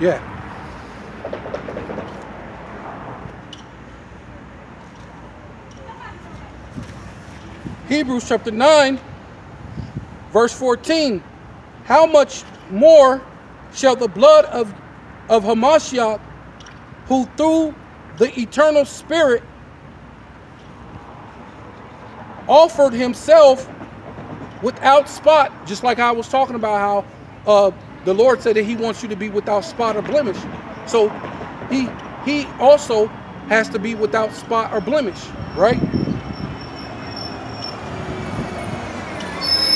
Yeah. Hebrews chapter 9, verse 14. How much more shall the blood of Hamashiach, who through the eternal Spirit offered himself without spot, just like I was talking about how the Lord said that he wants you to be without spot or blemish. So he also has to be without spot or blemish, right?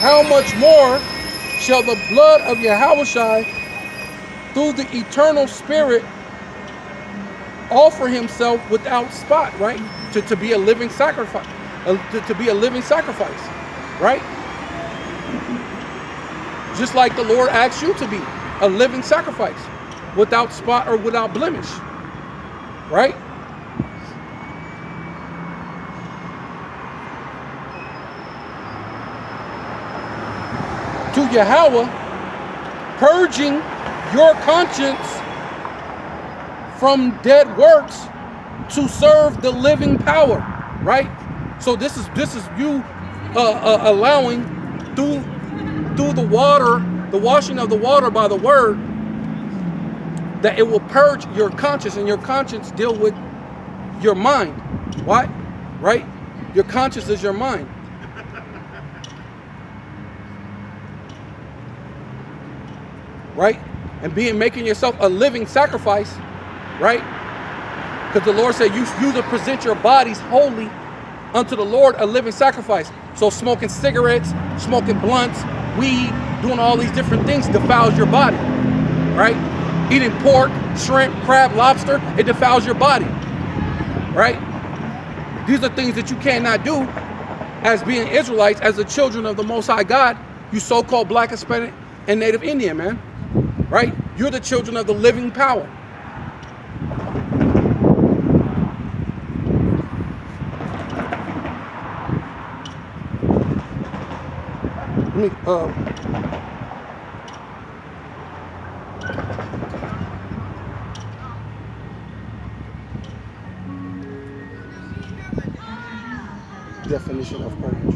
How much more shall the blood of Yahushua through the eternal Spirit offer himself without spot, right? To be a living sacrifice, to be a living sacrifice, right? Just like the Lord asks you to be a living sacrifice without spot or without blemish, right? To Yahweh, purging your conscience from dead works to serve the living power, right? So this is you allowing through the water, the washing of the water by the word, that it will purge your conscience, and your conscience deal with your mind. What? Right? Your conscience is your mind. Right? And making yourself a living sacrifice, right? Because the Lord said you to present your bodies holy unto the Lord, a living sacrifice. So smoking cigarettes, smoking blunts, weed, doing all these different things defiles your body, right? Eating pork, shrimp, crab, lobster, it defiles your body, right? These are things that you cannot do as being Israelites, as the children of the Most High God, you so-called Black, Hispanic, and Native Indian, man, right? You're the children of the living power. Let me, definition of purge.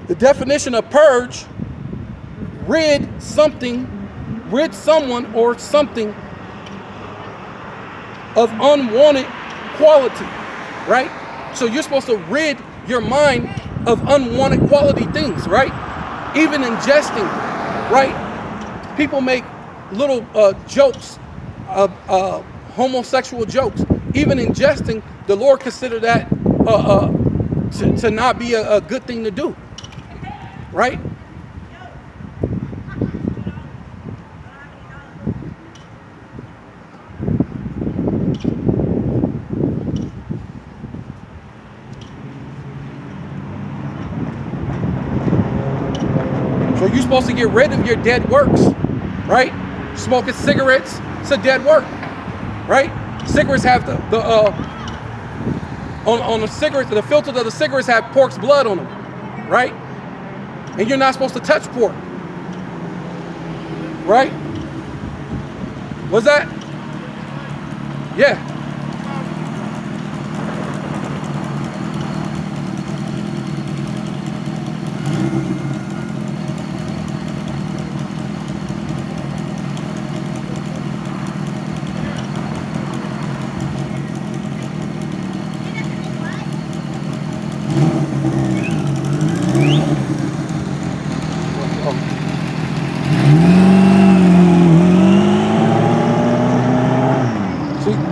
The definition of purge: rid someone or something of unwanted quality, right? So you're supposed to rid your mind of unwanted quality things, right? Even ingesting, right? People make little jokes, homosexual jokes. Even ingesting, the Lord considered that to not be a good thing to do, right? So you're supposed to get rid of your dead works, right? Smoking cigarettes, it's a dead work, right? Cigarettes have on the cigarettes, the filters of the cigarettes have pork's blood on them, right? And you're not supposed to touch pork, right? What's that? Yeah.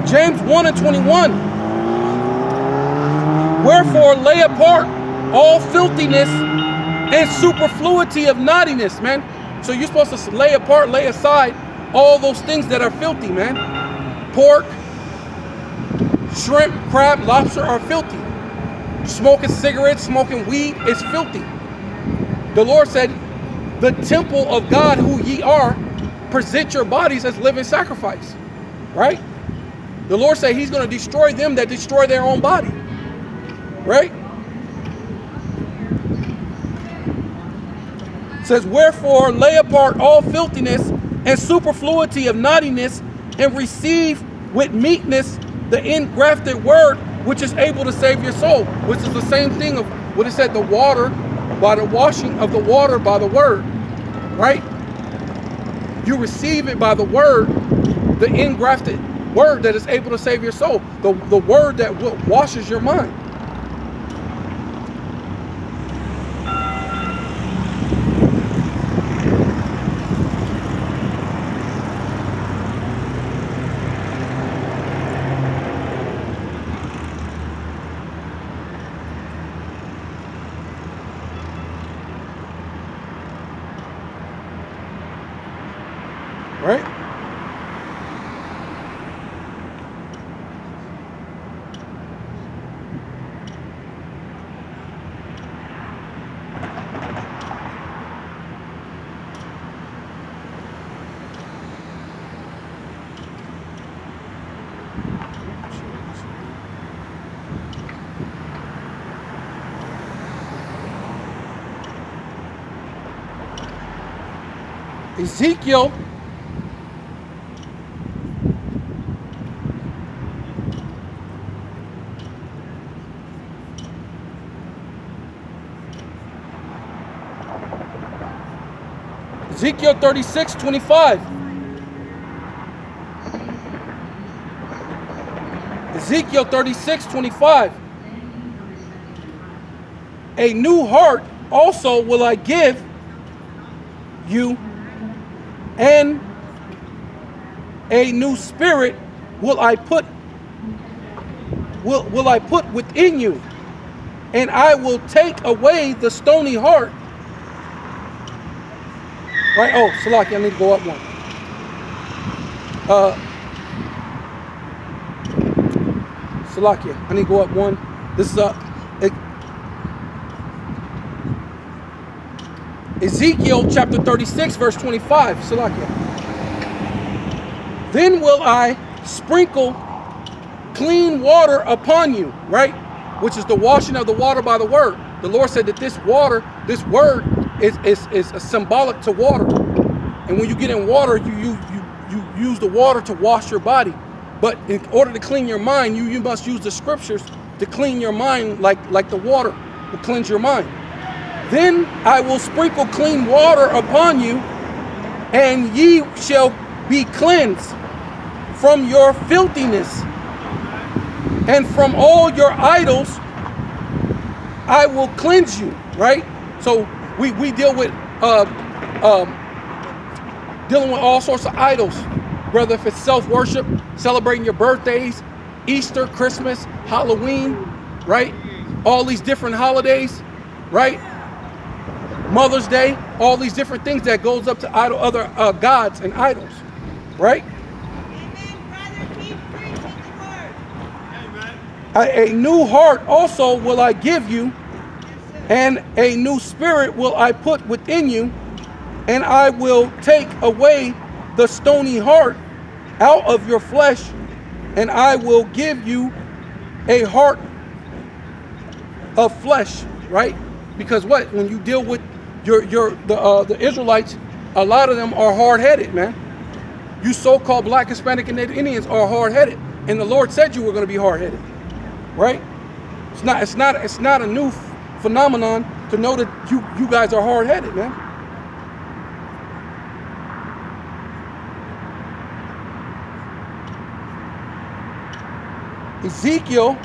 James 1 and 21. Wherefore lay apart all filthiness and superfluity of naughtiness, man. So you're supposed to lay apart, lay aside all those things that are filthy, man. Pork, shrimp, crab, lobster are filthy. Smoking cigarettes, smoking weed is filthy. The Lord said, the temple of God who ye are, present your bodies as living sacrifice, right? The Lord said he's going to destroy them that destroy their own body, right? It says, wherefore lay apart all filthiness and superfluity of naughtiness, and receive with meekness the engrafted word, which is able to save your soul. Which is the same thing of what it said, the water, by the washing of the water by the word, right? You receive it by the word, the engrafted word that is able to save your soul. The word that washes your mind. Right? Ezekiel Ezekiel 36:25. Ezekiel 36:25. A new heart also will I give you, and a new spirit will I put within you, and I will take away the stony heart. Right? Oh, Salaki, I need to go up one. Salakia, I need to go up one. This is Ezekiel chapter 36, verse 25. Salakia. Then will I sprinkle clean water upon you, right? Which is the washing of the water by the word. The Lord said that this water, this word, is symbolic to water. And when you get in water, you use the water to wash your body. But in order to clean your mind, you must use the scriptures to clean your mind, like the water will cleanse your mind. Then I will sprinkle clean water upon you, and ye shall be cleansed from your filthiness, and from all your idols I will cleanse you. Right? So we deal with dealing with all sorts of idols, whether if it's self-worship, celebrating your birthdays, Easter, Christmas, Halloween, right? All these different holidays, right? Mother's Day, all these different things that goes up to other gods and idols, right? Amen, brother. Keep preaching the word. A new heart also will I give you, and a new spirit will I put within you, and I will take away the stony heart out of your flesh, and I will give you a heart of flesh, right? Because what? When you deal with the Israelites, a lot of them are hard-headed, man. You so-called Black, Hispanic, and Native Indians are hard-headed, and the Lord said you were going to be hard-headed, right? It's not a new phenomenon to know that you guys are hard-headed, man. Ezekiel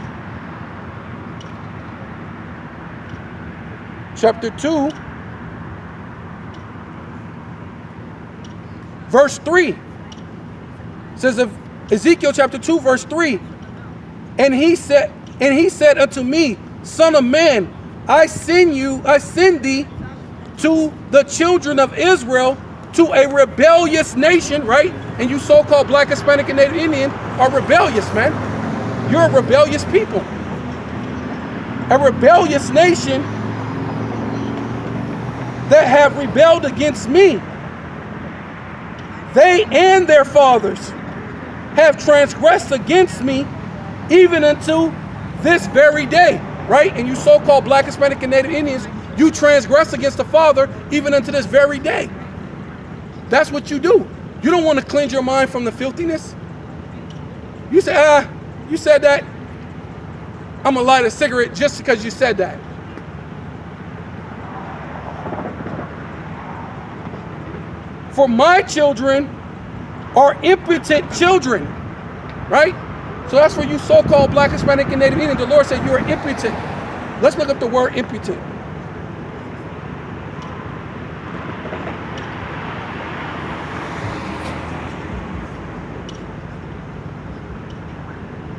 chapter 2 verse 3 says, of Ezekiel chapter 2 verse 3, and he said unto me, Son of man, I send thee to the children of Israel, to a rebellious nation, right? And you so-called Black, Hispanic, and Native Indian are rebellious, man. You're a rebellious people. A rebellious nation that have rebelled against me. They and their fathers have transgressed against me, even unto this very day, right? And you so-called Black, Hispanic, and Native Indians You transgress against the Father even unto this very day. That's what you do. You don't want to cleanse your mind from the filthiness. You say, you said that. I'm going to light a cigarette just because you said that. For my children are impotent children, right? So that's for you so-called Black, Hispanic, and Native Indians. The Lord said you are impotent. Let's look up the word impotent.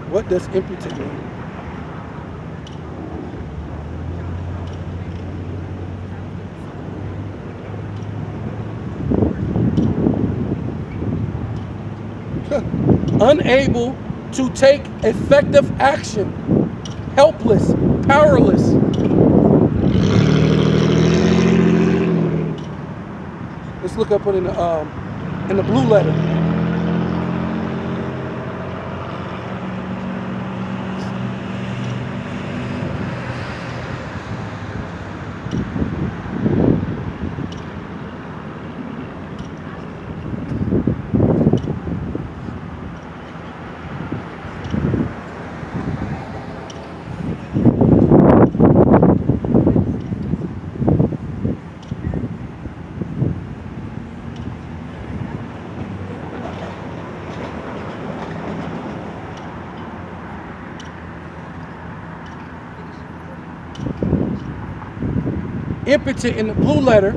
What does impotent mean? Unable to take effective action, helpless, powerless. Let's look up it in the blue letter. Impotent in the blue letter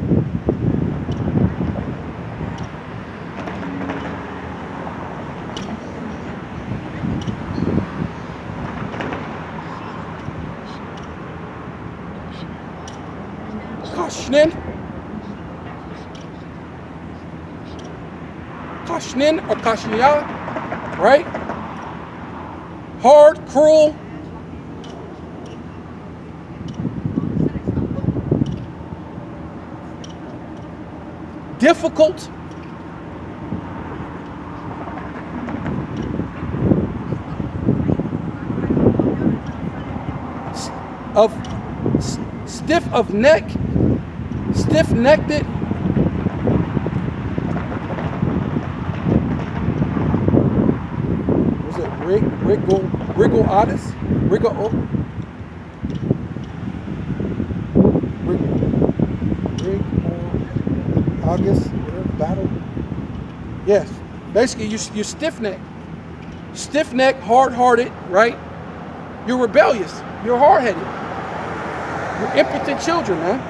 Kashnin or Kashnia, right? Hard, cruel, difficult, stiff of neck, stiff-necked. Was it Rigoatis? August, whatever, battle. Yes, basically you're stiff-necked. Stiff-necked, hard-hearted, right? You're rebellious. You're hard-headed. You're impotent children, man.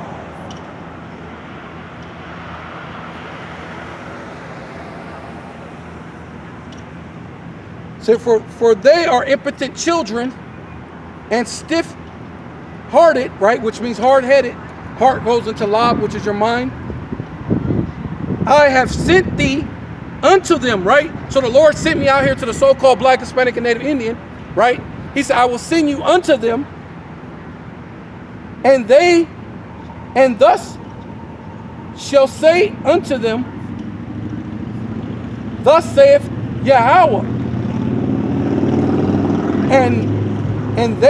So for they are impotent children and stiff-hearted, right? Which means hard-headed. Heart goes into lob, which is your mind. I have sent thee unto them, right? So the Lord sent me out here to the so-called Black, Hispanic, and Native Indian, right? He said, I will send you unto them, and thus shall say unto them, thus saith Yahweh, and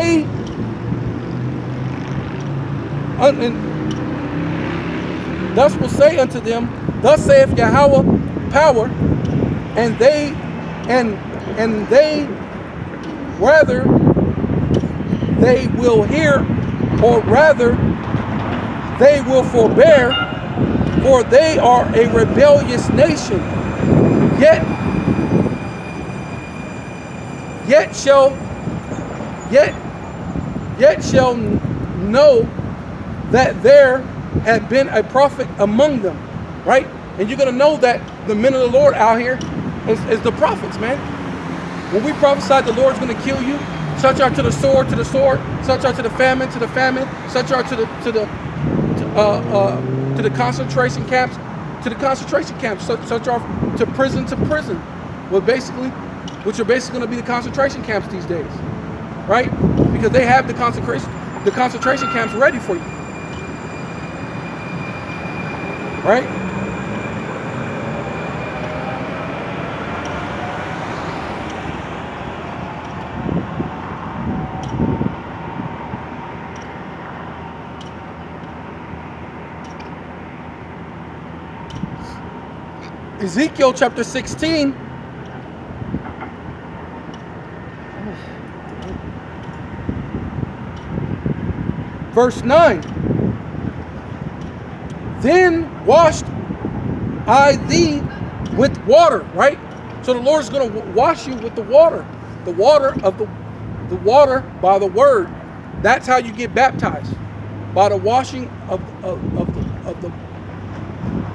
thus will say unto them, thus saith Yahweh power, and they rather they will hear, or rather they will forbear, for they are a rebellious nation. Yet shall know that there had been a prophet among them, right? And you're going to know that the men of the Lord out here is the prophets, man. When we prophesy the Lord's going to kill you, such are to the sword, such are to the famine, such are to the concentration camps, such are to prison, which are basically going to be the concentration camps these days, right? Because they have the concentration camps ready for you, right? Ezekiel chapter 16. Verse 9. Then washed I thee with water, right? So the Lord is going to wash you with the water of the water by the word. That's how you get baptized, by the washing of the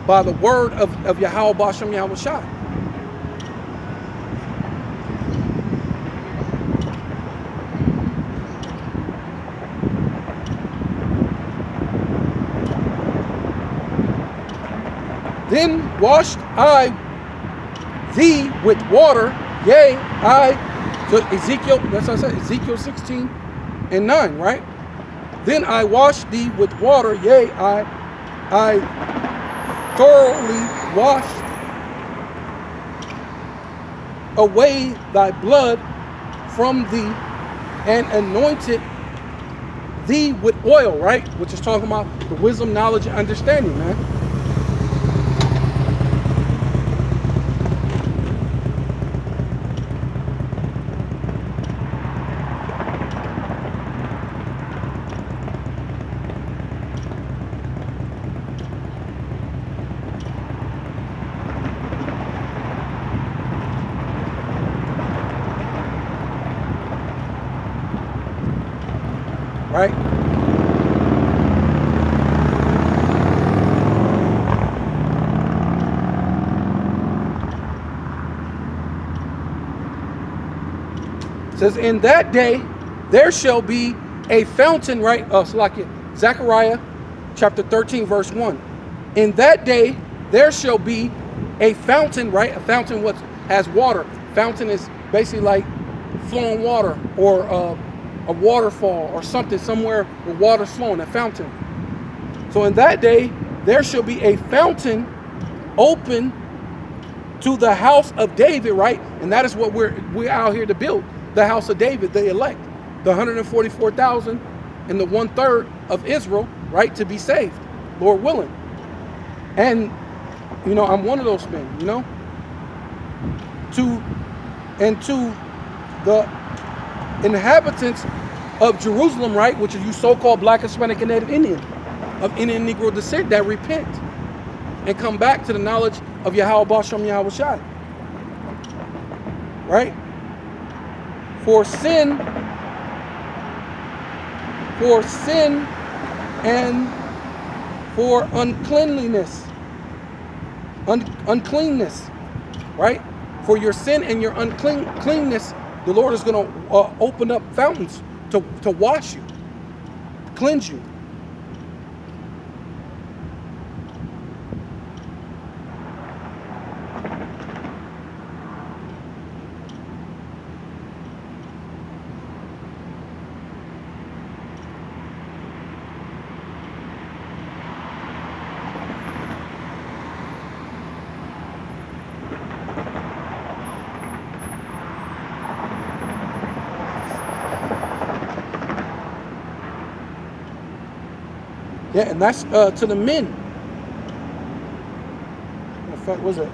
by the word of Yahweh Bashem Yahweh Shai. Then washed I thee with water, yea, so Ezekiel, that's what I said, Ezekiel 16 and 9, right? Then I washed thee with water, yea, I thoroughly washed away thy blood from thee and anointed thee with oil, right? Which is talking about the wisdom, knowledge, and understanding, man. Right? It says, in that day there shall be a fountain, right? So like it, Zechariah chapter 13, verse 1. In that day there shall be a fountain, right? A fountain what has water. Fountain is basically like flowing water, or a waterfall or something, somewhere where water's flowing, a fountain. So in that day, there shall be a fountain open to the house of David, right? And that is what we're out here to build, the house of David, the elect, the 144,000 and the 1/3 of Israel, right, to be saved, Lord willing. And, you know, I'm one of those men, you know, to the inhabitants of Jerusalem, right, which is you so-called Black, Hispanic, and Native Indian, of Indian Negro descent, that repent and come back to the knowledge of Yahweh Bashem Yahweh Shai, right? For sin and for uncleanliness, uncleanness, right? For your sin and your uncleanness, the Lord is going to open up fountains to wash you, cleanse you. Yeah, and that's to the men. In fact, was it?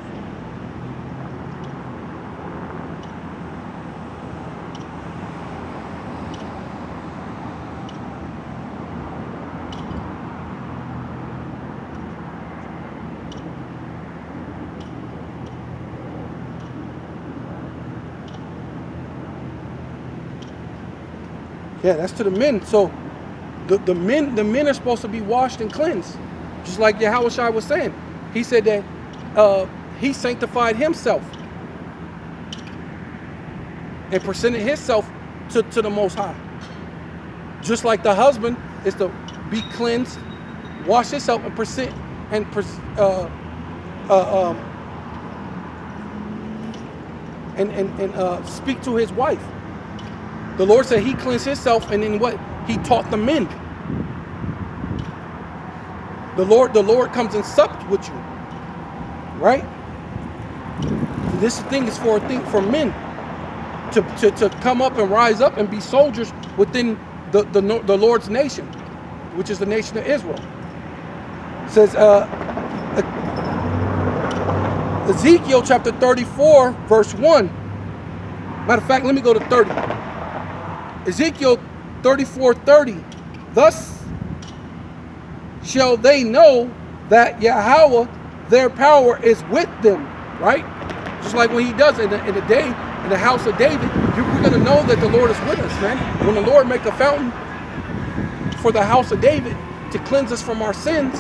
Yeah, that's to the men. So the men are supposed to be washed and cleansed, just like Yahweh Shai was saying. He said that he sanctified himself and presented himself to the Most High. Just like the husband is to be cleansed, wash himself, and present and speak to his wife. The Lord said he cleansed himself, and then what? He taught the men. The Lord comes and sups with you, right? This thing is for men to come up and rise up and be soldiers within the Lord's nation, which is the nation of Israel. It says Ezekiel chapter 34, verse 1. Matter of fact, let me go to 30. Ezekiel 34:30. Thus shall they know that Yahweh, their power, is with them. Right? Just like when he does it in the day, in the house of David, we're going to know that the Lord is with us, man. When the Lord make a fountain for the house of David to cleanse us from our sins,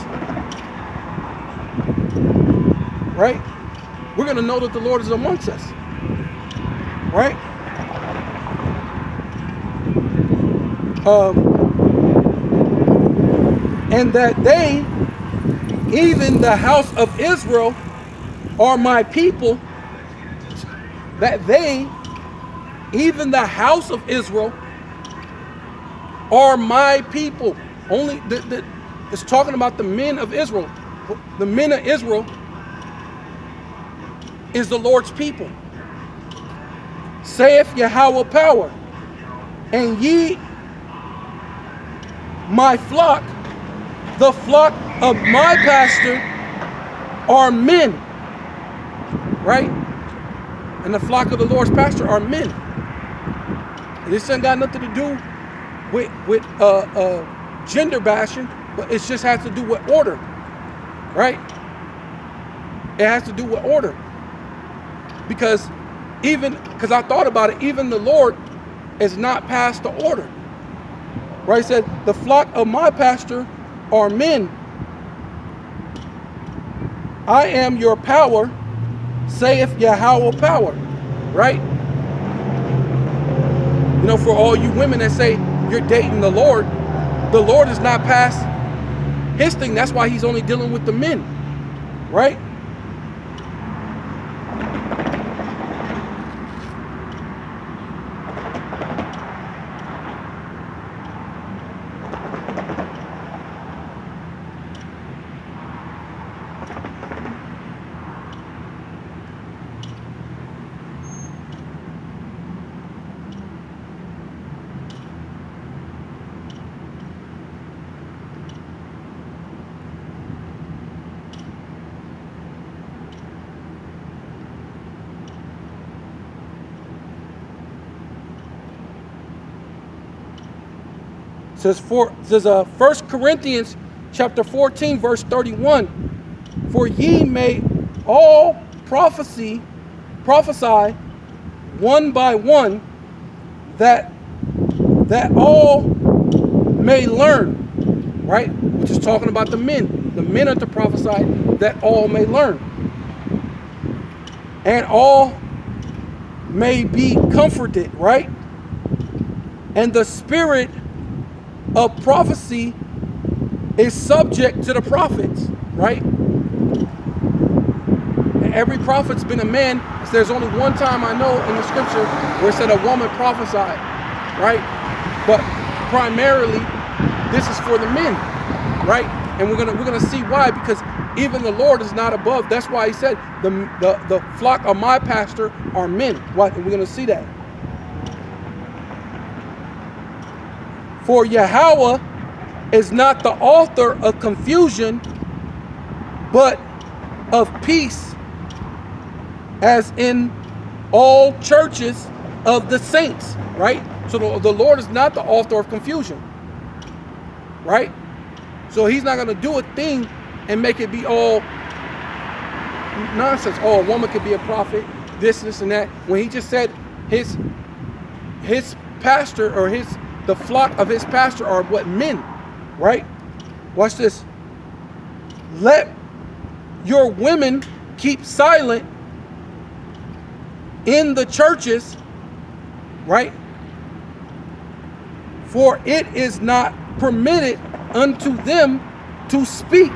right? We're going to know that the Lord is amongst us, right? And that they, even the house of Israel, are my people. That they, even the house of Israel, are my people. Only it's talking about the men of Israel. The men of Israel is the Lord's people. Saith Yahweh power, and ye my flock, the flock of my pastor, are men. Right? And the flock of the Lord's pastor are men. And this ain't got nothing to do with gender bashing, but it just has to do with order. Right? It has to do with order. Because I thought about it, even the Lord is not past the order. Right? He said, the flock of my pastor are men. I am your power, saith Yahweh power. Right? You know, for all you women that say you're dating the Lord is not past his thing. That's why he's only dealing with the men. Right? Says 1 Corinthians chapter 14, verse 31. For ye may all prophesy one by one, that all may learn. Right? Which is talking about the men. The men are to prophesy that all may learn. And all may be comforted. Right? And the spirit of prophecy is subject to the prophets, right? And every prophet's been a man. There's only one time I know in the scripture where it said a woman prophesied, right? But primarily, this is for the men, right? And we're gonna see why, because even the Lord is not above. That's why he said the flock of my pastor are men. What? And we're gonna see that. For Yahweh is not the author of confusion, but of peace, as in all churches of the saints, right? So the Lord is not the author of confusion, right? So he's not going to do a thing and make it be all nonsense. Oh, a woman could be a prophet, this, and that. When he just said his pastor, or the flock of his pastor are what? Men, right? Watch this. Let your women keep silent in the churches, right? For it is not permitted unto them to speak,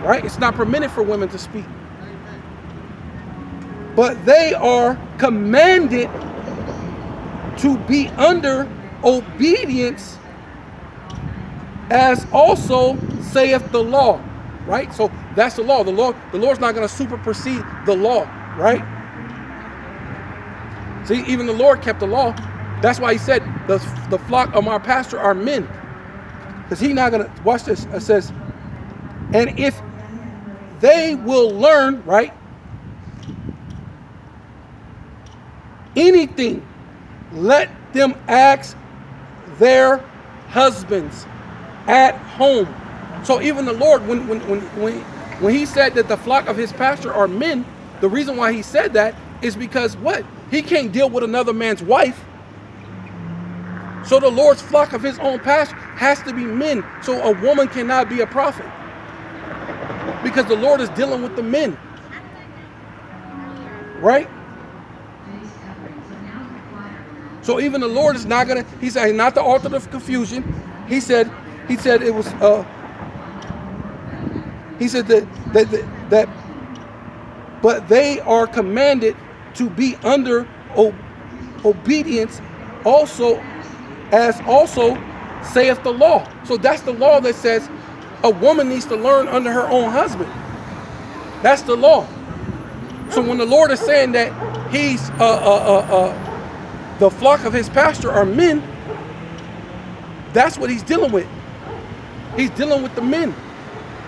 right? It's not permitted for women to speak. But they are commanded to be under obedience, as also saith the law, right? So that's the law. The Lord's not going to supersede the law, right? See, even the Lord kept the law. That's why he said the flock of my pastor are men, because he's not going to. Watch this. It says, and if they will learn, right? Anything, let them ask their husbands at home. So even the Lord, when he said that the flock of his pasture are men, the reason why he said that is because what? He can't deal with another man's wife. So the Lord's flock of his own pasture has to be men. So a woman cannot be a prophet, because the Lord is dealing with the men, right? So even the Lord is not gonna. He said, not the author of confusion. He said it was. He said that, but they are commanded to be under obedience, also saith the law. So that's the law that says a woman needs to learn under her own husband. That's the law. So when the Lord is saying that he's the flock of his pasture are men, that's what he's dealing with. He's dealing with the men.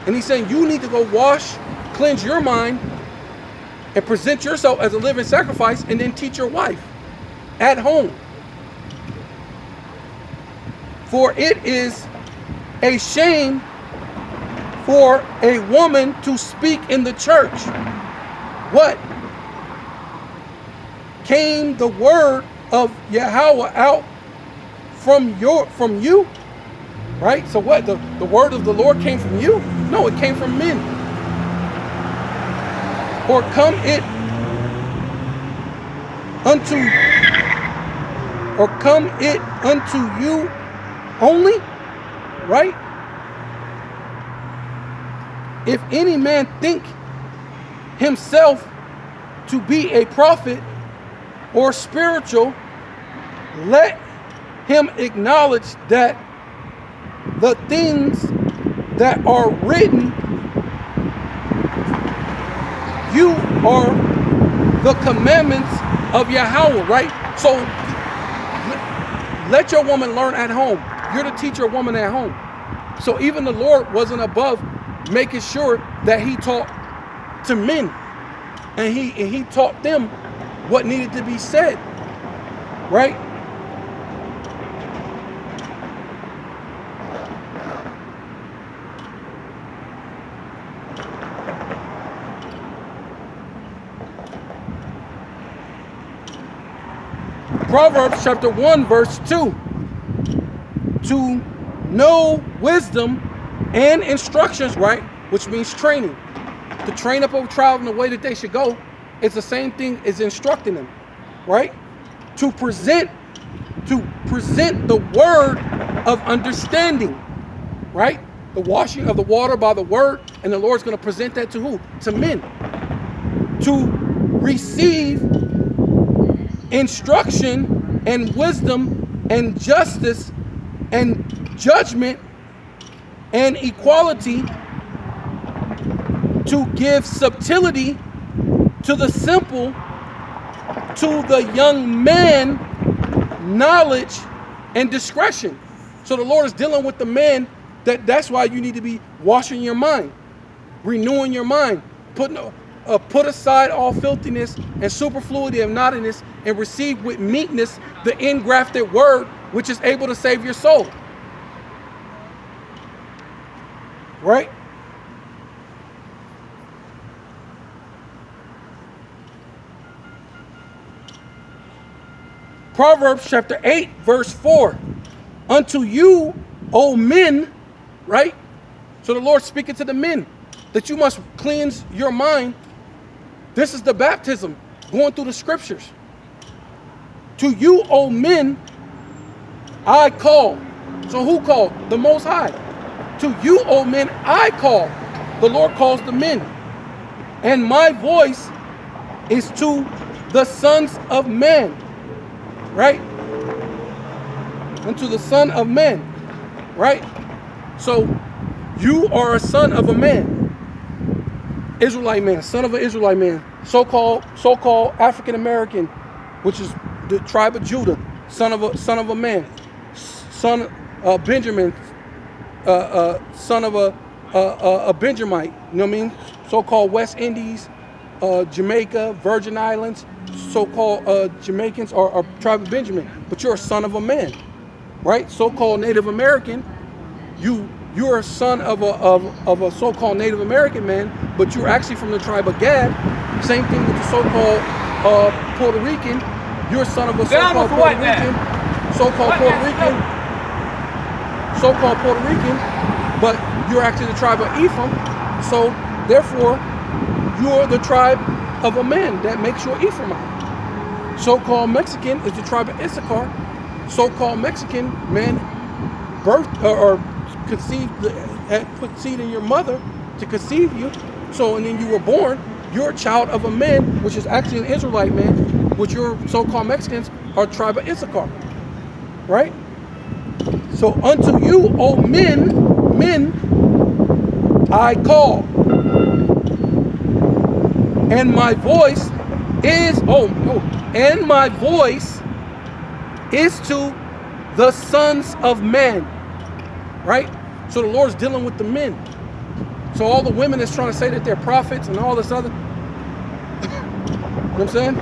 And he's saying you need to go wash, cleanse your mind, and present yourself as a living sacrifice, and then teach your wife at home. For it is a shame for a woman to speak in the church. What? Came the word of Yahweh out from you? Right? So what? The word of the Lord came from you? No, it came from men. Or come it unto you only? Right? If any man think himself to be a prophet or spiritual, let him acknowledge that the things that are written, you are the commandments of Yahweh, right? So let your woman learn at home. You're to teach your woman at home. So even the Lord wasn't above making sure that he taught to men, and he taught them what needed to be said, right? Proverbs chapter 1 verse 2. To know wisdom and instructions, right? Which means training. To train up a child in the way that they should go, it's the same thing as instructing them, right? To present the word of understanding, right? The washing of the water by the word, and the Lord's going to present that to who? To men. To receive instruction and wisdom and justice and judgment and equality, to give subtlety to the simple, to the young man knowledge and discretion. So the Lord is dealing with the man. That's why you need to be washing your mind, renewing your mind, put aside all filthiness and superfluity of naughtiness, and receive with meekness the engrafted word, which is able to save your soul. Right? Proverbs chapter 8 verse 4. Unto you, O men, right? So the Lord speaking to the men, that you must cleanse your mind. This is the baptism, going through the scriptures. To you, O men, I call. So who called? The Most High. To you, O men, I call. The Lord calls the men. And my voice is to the sons of men. Right? Unto the son of man. Right? So you are a son of a man. Israelite man, son of an Israelite man. So-called African American, which is the tribe of Judah, son of a man. Son of Benjamin, son of a Benjamite. You know what I mean? so-called West Indies, Jamaica, Virgin Islands, so-called Jamaicans or tribe of Benjamin, but you're a son of a man, right? So-called Native American, you're a son of a so-called Native American man, but you're actually from the tribe of Gad. Same thing with the so-called Puerto Rican. You're a son of a so-called Puerto Rican, so-called Puerto Rican, but you're actually the tribe of Ephraim. So therefore, you're the tribe of a man. That makes you an Ephraimite. So-called Mexican is the tribe of Issachar. So-called Mexican man birthed or conceived, put seed in your mother to conceive you. So, and then you were born. You're a child of a man, which is actually an Israelite man, which your so-called Mexicans are tribe of Issachar, right? So unto you, O men, I call, and my voice is and my voice is to the sons of men, right? So the Lord's dealing with the men. So all the women that's trying to say that they're prophets and all this other, you know what I'm saying?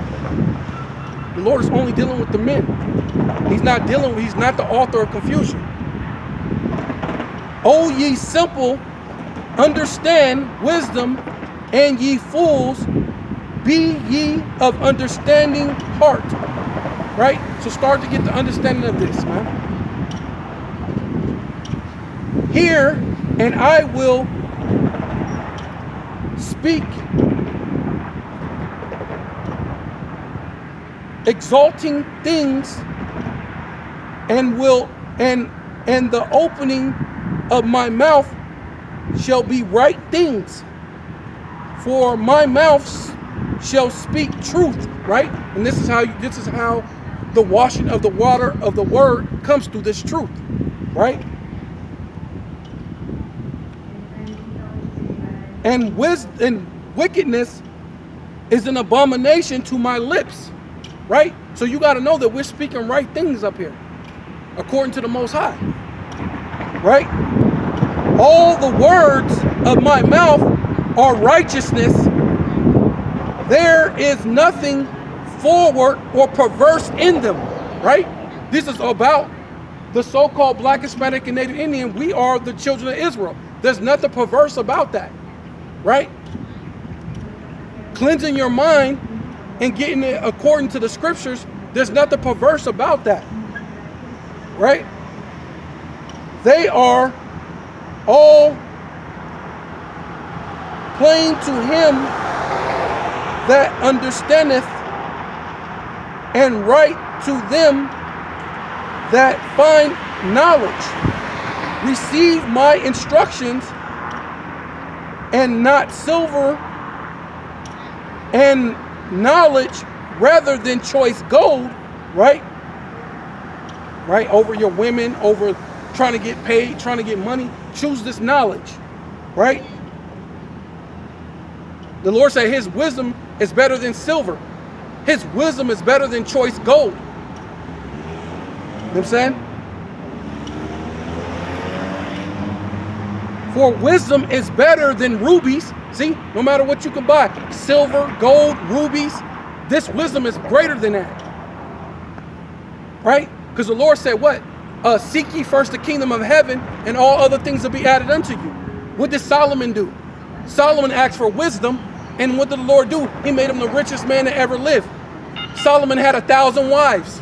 The Lord is only dealing with the men. He's not the author of confusion. O ye simple, understand wisdom, and ye fools, be ye of understanding heart. Right? So start to get the understanding of this, man. Hear, and I will speak exalting things, and the opening of my mouth shall be right things, for my mouth shall speak truth, right? And this is how the washing of the water of the word comes through this truth, right? And wickedness is an abomination to my lips, right? So you got to know that we're speaking right things up here, according to the Most High, right? All the words of my mouth are righteousness. There is nothing forward or perverse in them, right? This is about the so-called Black, Hispanic, and Native Indian. We are the children of Israel. There's nothing perverse about that, right? Cleansing your mind and getting it according to the scriptures, there's nothing perverse about that, right? They are all plain to him that understandeth, and right to them that find knowledge. Receive my instructions, and not silver and knowledge rather than choice gold, right? Right? Over your women, over trying to get paid, trying to get money. Choose this knowledge, right? The Lord said his wisdom is better than silver. His wisdom is better than choice gold. You know what I'm saying? For wisdom is better than rubies. See, no matter what you can buy, silver, gold, rubies, this wisdom is greater than that. Right? Because the Lord said what? Seek ye first the kingdom of heaven, and all other things will be added unto you. What did Solomon do? Solomon asked for wisdom, and what did the Lord do? He made him the richest man that ever lived. Solomon had 1,000 wives.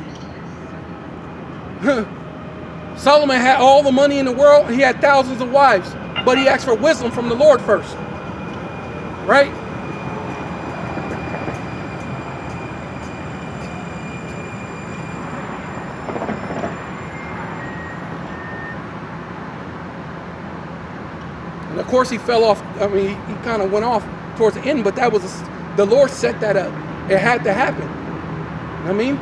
Solomon had all the money in the world. He had thousands of wives, but he asked for wisdom from the Lord first. Right? And of course he fell off. I mean, he kind of went off towards the end, but that was the Lord set that up. It had to happen. I mean,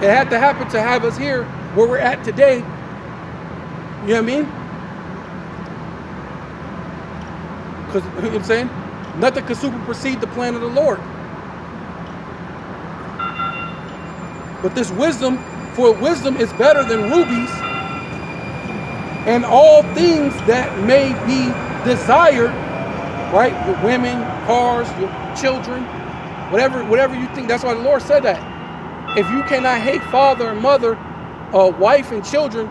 it had to happen to have us here where we're at today. You know what I mean? Because, you know what I'm saying? Nothing could supersede the plan of the Lord. But this wisdom, for wisdom is better than rubies, and all things that may be desired right? Your women, cars, your children, whatever you think. That's why the Lord said that. If you cannot hate father and mother, wife and children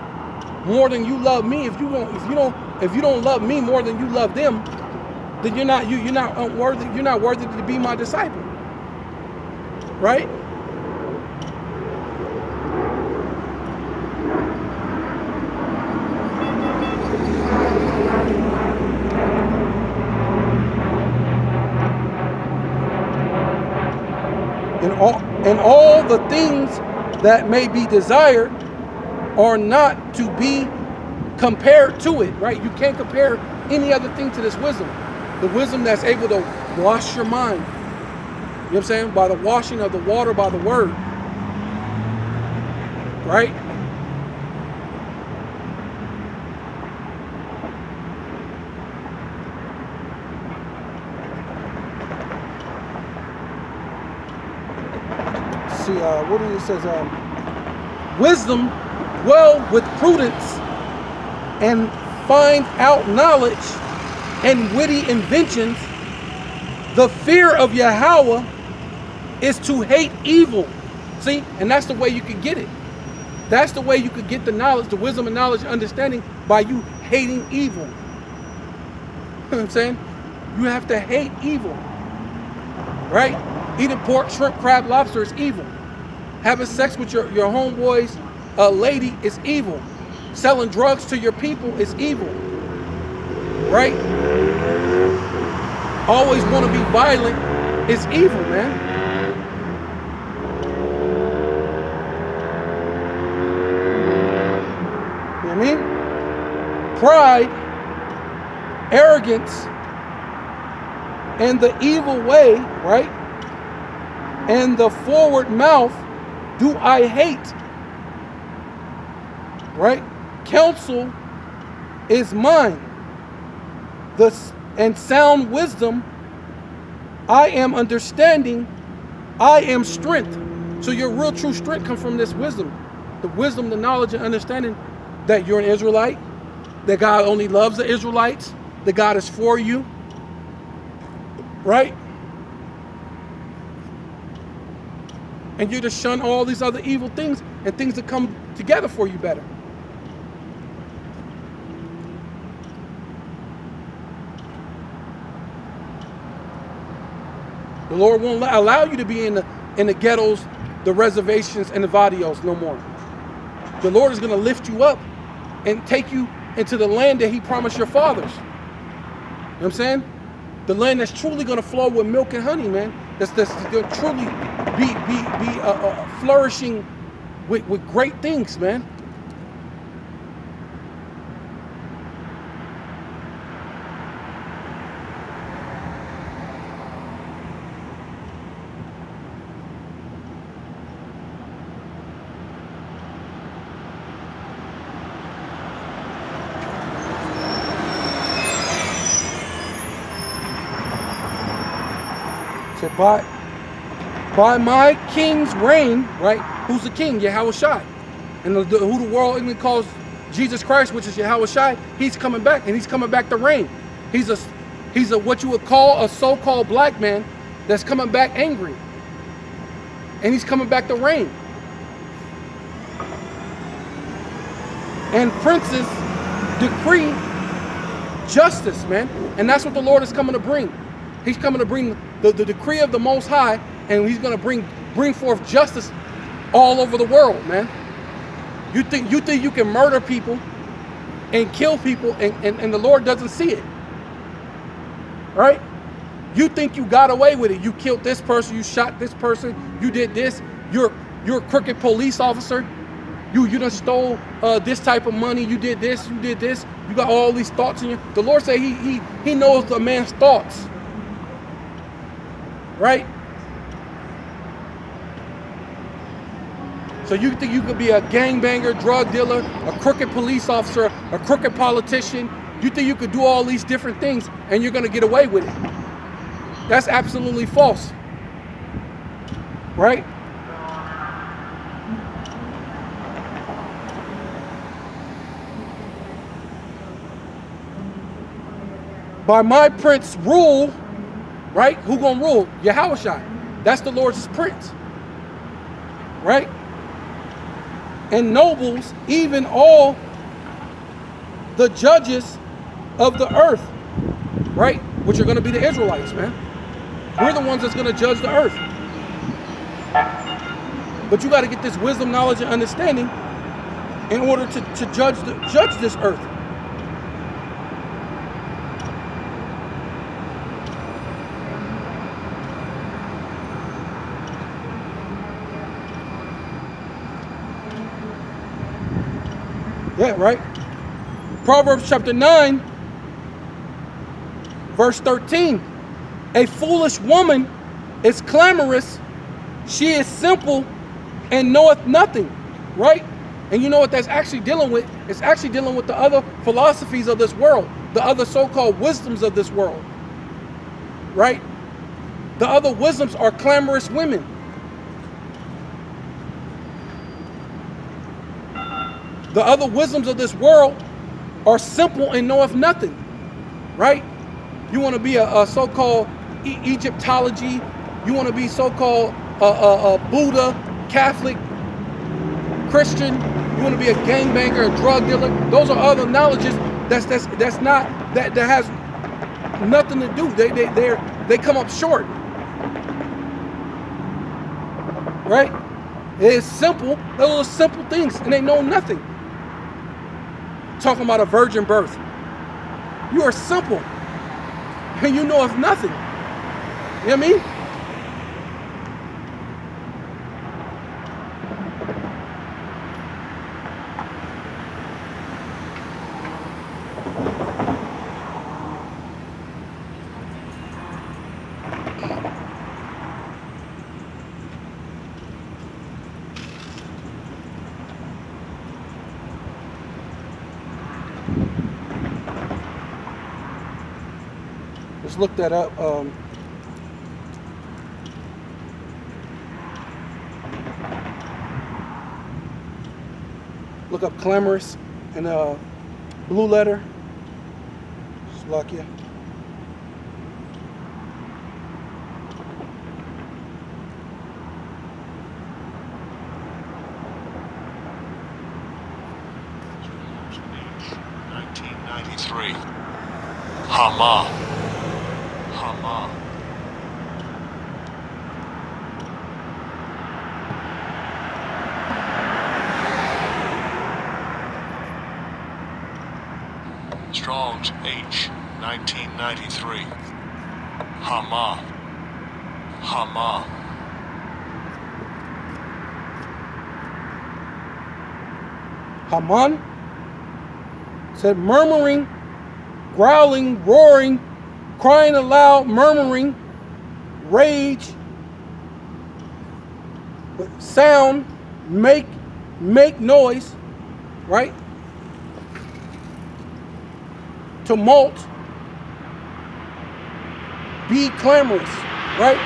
more than you love me, if you don't love me more than you love them, then you're not worthy. You're not worthy to be my disciple, right? And all the things that may be desired are not to be compared to it, right? You can't compare any other thing to this wisdom. The wisdom that's able to wash your mind. You know what I'm saying? By the washing of the water by the word. Right? See, what it says? Wisdom dwell with prudence and find out knowledge and witty inventions. The fear of Yahweh is to hate evil. See, and that's the way you could get it. That's the way you could get the knowledge, the wisdom and knowledge and understanding, by you hating evil. You know what I'm saying? You have to hate evil. Right? Eating pork, shrimp, crab, lobster is evil. Having sex with your homeboy's lady is evil. Selling drugs to your people is evil. Right? Always want to be violent is evil, man. You know what I mean? Pride, arrogance, and the evil way, right? And the forward mouth do I hate. Right? Counsel is mine. And sound wisdom, I am understanding, I am strength. So your real true strength comes from this wisdom. The wisdom, the knowledge, and understanding that you're an Israelite, that God only loves the Israelites, that God is for you. Right? And you to shun all these other evil things and things that come together for you better. The Lord won't allow you to be in the ghettos, the reservations, and the vadios no more. The Lord is going to lift you up and take you into the land that He promised your fathers. You know what I'm saying? The land that's truly going to flow with milk and honey, man. That's going to truly be flourishing with great things, man. So by my king's reign, right? Who's the king? Yahweh Shai. And who the world even calls Jesus Christ, which is Yahweh Shai, he's coming back, and he's coming back to reign. He's a what you would call a so-called black man that's coming back angry. And he's coming back to reign. And princes decree justice, man. And that's what the Lord is coming to bring. He's coming to bring the decree of the Most High, and He's going to bring forth justice all over the world, man. You think you can murder people and kill people, and the Lord doesn't see it, right? You think you got away with it. You killed this person. You shot this person. You did this. You're a crooked police officer. You done stole this type of money. You did this. You did this. You got all these thoughts in you. The Lord say He knows the man's thoughts. Right? So you think you could be a gangbanger, drug dealer, a crooked police officer, a crooked politician. You think you could do all these different things and you're going to get away with it. That's absolutely false. Right? by my prince rule, right? Who gonna rule? Yahushua. That's the Lord's prince, right? And nobles, even all the judges of the earth, right? Which are gonna be the Israelites, man. We're the ones that's gonna judge the earth. But you gotta get this wisdom, knowledge, and understanding in order to judge this earth. Yeah, right? Proverbs chapter 9, verse 13. A foolish woman is clamorous, she is simple and knoweth nothing, right? And you know what that's actually dealing with? It's actually dealing with the other philosophies of this world, the other so-called wisdoms of this world, right? The other wisdoms are clamorous women. The other wisdoms of this world are simple and knoweth nothing, right? You want to be a so-called Egyptology. You want to be so-called Buddha, Catholic, Christian. You want to be a gangbanger, a drug dealer. Those are other knowledges that has nothing to do. They come up short, right? It's simple. Those are simple things, and they know nothing. Talking about a virgin birth. You are simple, and you know of nothing. You know what I mean? Let's look that up. Look up clamorous and blue letter. Slovakia. Hama. Hama. Strong's H, 1993. Hama. Hama. Haman said murmuring, growling, roaring, crying aloud, murmuring, rage, sound, make noise, right? Tumult, be clamorous, right?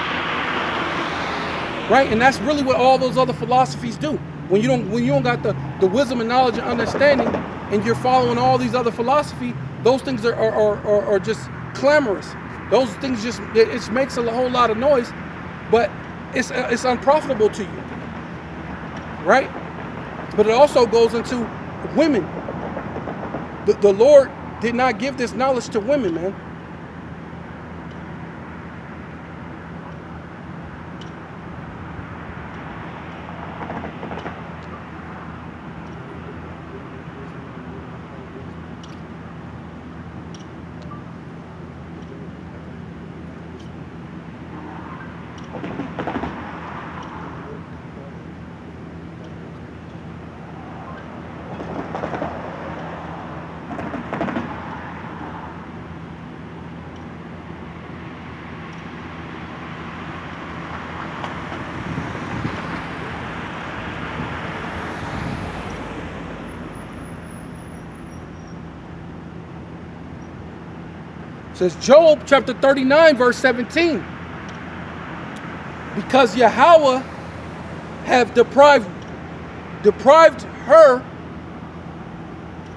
Right? And that's really what all those other philosophies do. When you don't got the wisdom and knowledge and understanding, and you're following all these other philosophy, those things are just clamorous. Those things it makes a whole lot of noise, but it's unprofitable to you, right? But it also goes into women. The Lord did not give this knowledge to women, man. Says Job chapter 39 verse 17. Because Yahweh have deprived her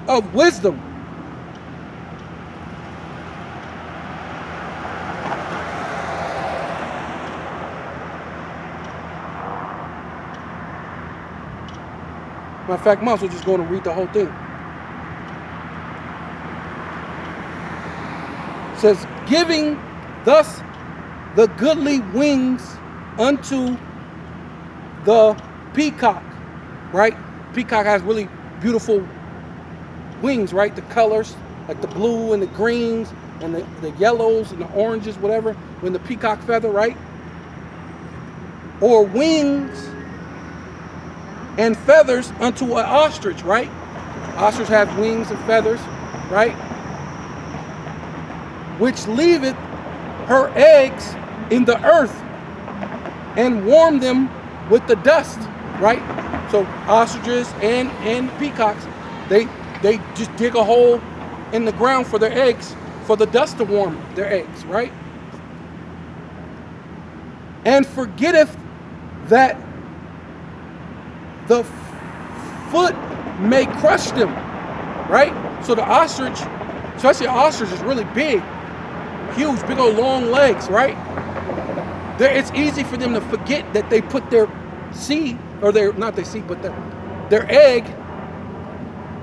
of wisdom Matter of fact, might as well just go and read the whole thing. It says, giving thus the goodly wings unto the peacock, right? Peacock has really beautiful wings, right? The colors, like the blue and the greens and the yellows and the oranges, whatever, when the peacock feather, right? Or wings and feathers unto an ostrich, right? Ostrich have wings and feathers, right? Which leaveth her eggs in the earth and warm them with the dust, right? So ostriches and peacocks, they just dig a hole in the ground for their eggs, for the dust to warm their eggs, right? And forgetteth that the foot may crush them, right? So the ostrich, especially an ostrich, is really big, huge, big old long legs, right? It's easy for them to forget that they put their seed, or not their seed, but their egg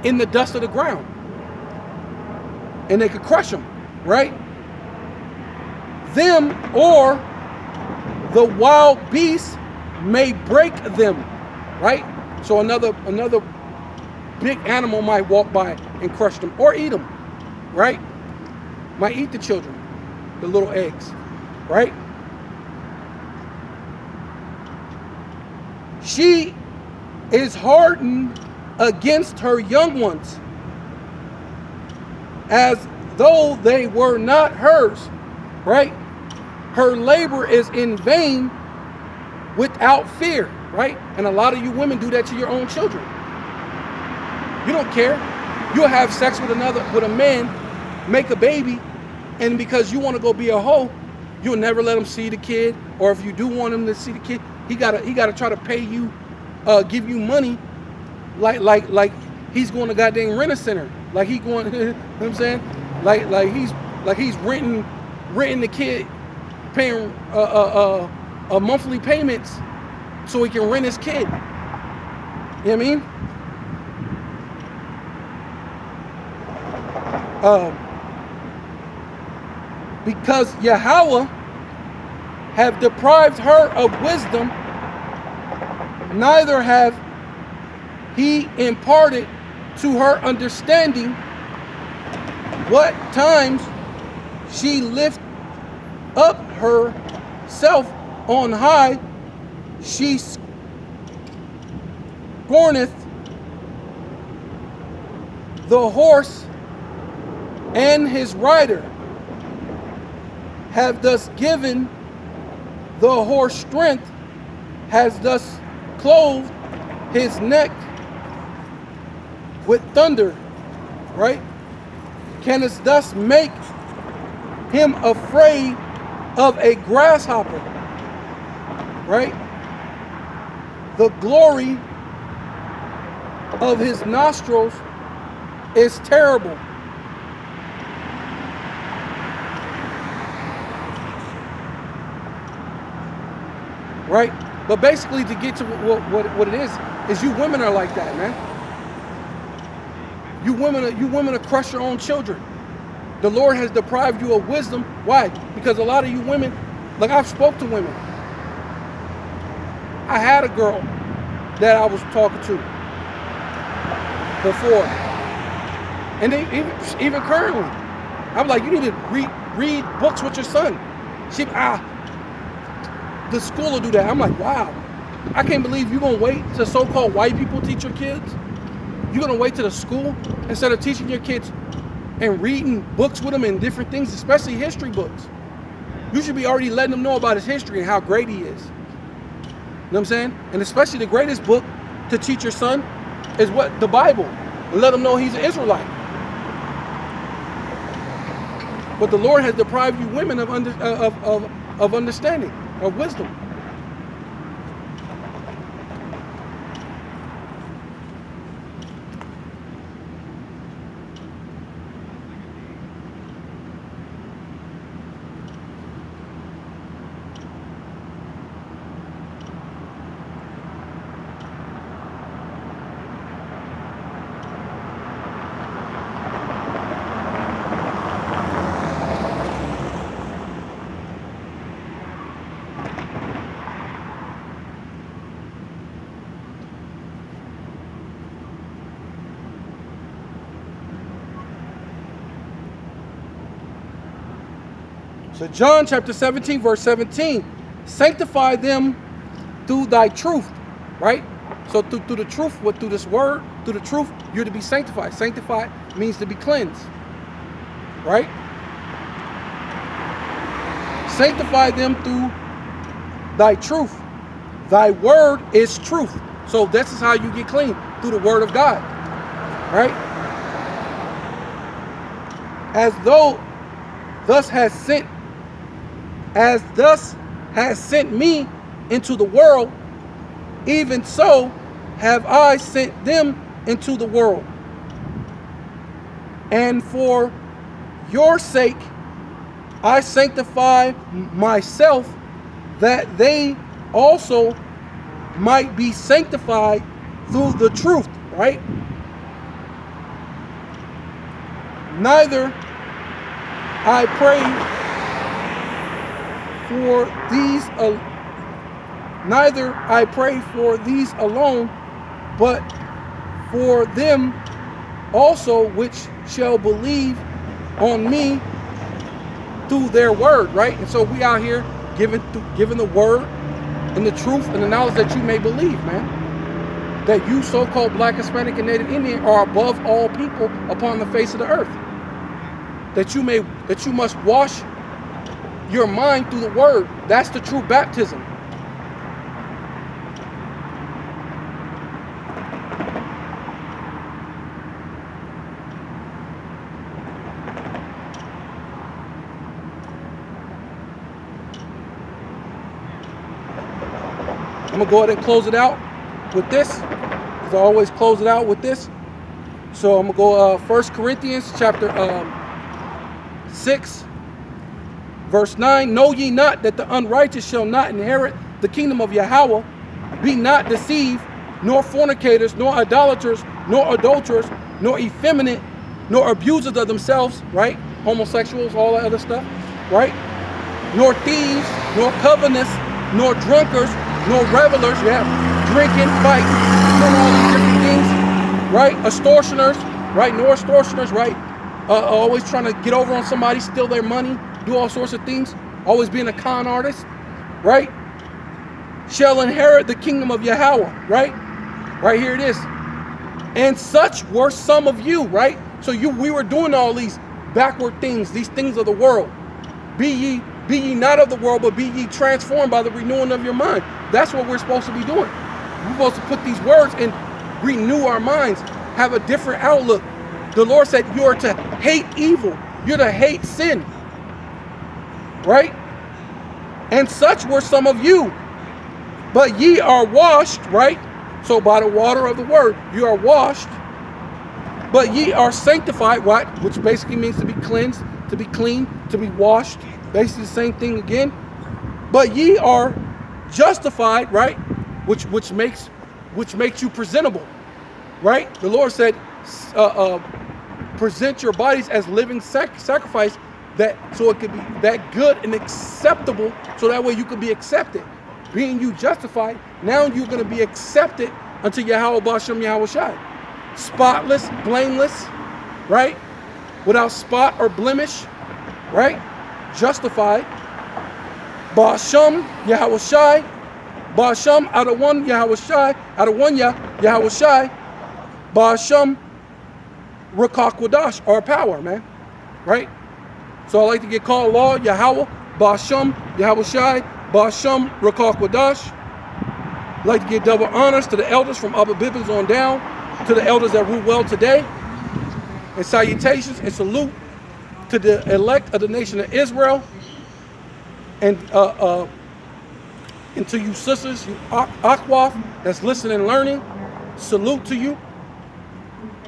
in the dust of the ground. And they could crush them, right? Them or the wild beasts may break them, right? So another big animal might walk by and crush them or eat them, right? Might eat the children, the little eggs, right? She is hardened against her young ones, as though they were not hers, right? Her labor is in vain without fear, right? And a lot of you women do that to your own children. You don't care. You'll have sex with a man, make a baby, and because you want to go be a hoe, you'll never let him see the kid. Or if you do want him to see the kid, he gotta try to pay you, give you money, like he's going to goddamn rent a center, like he going, you know what I'm saying, like he's renting the kid, paying a monthly payments so he can rent his kid. You know what I mean? Because Yahweh have deprived her of wisdom, neither have he imparted to her understanding what times she lift up herself on high, she scorneth the horse and his rider, have thus given the horse strength, has thus clothed his neck with thunder, right? Canst thus make him afraid of a grasshopper, right? The glory of his nostrils is terrible. Right? But basically, to get to what it is you women are like that, man. You women are crush your own children. The Lord has deprived you of wisdom. Why? Because a lot of you women, like I've spoke to women. I had a girl that I was talking to before, and they even currently, I'm like, you need to read books with your son. The school will do that. I'm like, wow, I can't believe you're gonna wait till so-called white people teach your kids. You're gonna wait to the school instead of teaching your kids and reading books with them and different things, especially history books. You should be already letting them know about his history and how great he is. You know what I'm saying? And especially the greatest book to teach your son is what? The Bible. And let him know he's an Israelite. But the Lord has deprived you women of understanding, of wisdom. So John chapter 17, verse 17, sanctify them through thy truth, right? So through the truth, through this word, through the truth, you're to be sanctified. Sanctified means to be cleansed, right? Sanctify them through thy truth. Thy word is truth. So this is how you get clean, through the word of God, right? As thus has sent me into the world, even so have I sent them into the world. And for your sake I sanctify myself, that they also might be sanctified through the truth, right? Neither I pray for these alone, but for them also which shall believe on me through their word, right? And so we out here giving the word and the truth and the knowledge that you may believe, man. That you so-called Black, Hispanic, and Native Indian are above all people upon the face of the earth. That you must wash your mind through the word. That's the true baptism. I'm going to go ahead and close it out with this, because I always close it out with this. So I'm going to go 1 Corinthians chapter 6, verse 9. Know ye not that the unrighteous shall not inherit the kingdom of Yahweh? Be not deceived, nor fornicators, nor idolaters, nor adulterers, nor effeminate, nor abusers of themselves, right? Homosexuals, all that other stuff, right? Nor thieves, nor covetous, nor drunkards, nor revelers, drinking, fighting, doing all these different things, right? Extortioners, right? Nor extortioners, right? Always trying to get over on somebody, steal their money, do all sorts of things, always being a con artist, right? Shall inherit the kingdom of Yahweh, right? Right here it is. And such were some of you, right? So we were doing all these backward things, these things of the world. Be ye not of the world, but be ye transformed by the renewing of your mind. That's what we're supposed to be doing. We're supposed to put these words and renew our minds, have a different outlook. The Lord said you are to hate evil. You're to hate sin, right? And such were some of you. But ye are washed, right? So by the water of the word, you are washed. But ye are sanctified, right? Which basically means to be cleansed, to be clean, to be washed. Basically the same thing again. But ye are justified, right? Which makes you presentable, right? The Lord said, present your bodies as living sacrifice, so it could be that good and acceptable, so that way you can be accepted. Being you justified, now you're going to be accepted unto Yahweh Bashem Yahweh Shai. Spotless, blameless, right? Without spot or blemish, right? Justified. Bashem Yahweh Shai. Bashem out of one Yahweh Shai, out of one Yahweh Shai. Bashem Rakakwadash, our power, man. Right? So I like to get called law, Yahweh, Bashem, Yahweh Shai, Bashem Rakakwadash. I like to give double honors to the elders from Abba Bibbins on down, to the elders that rule well today. And salutations and salute to the elect of the nation of Israel. And to you sisters, you Akwaf, that's listening and learning, salute to you.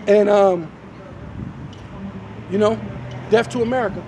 And, death to America.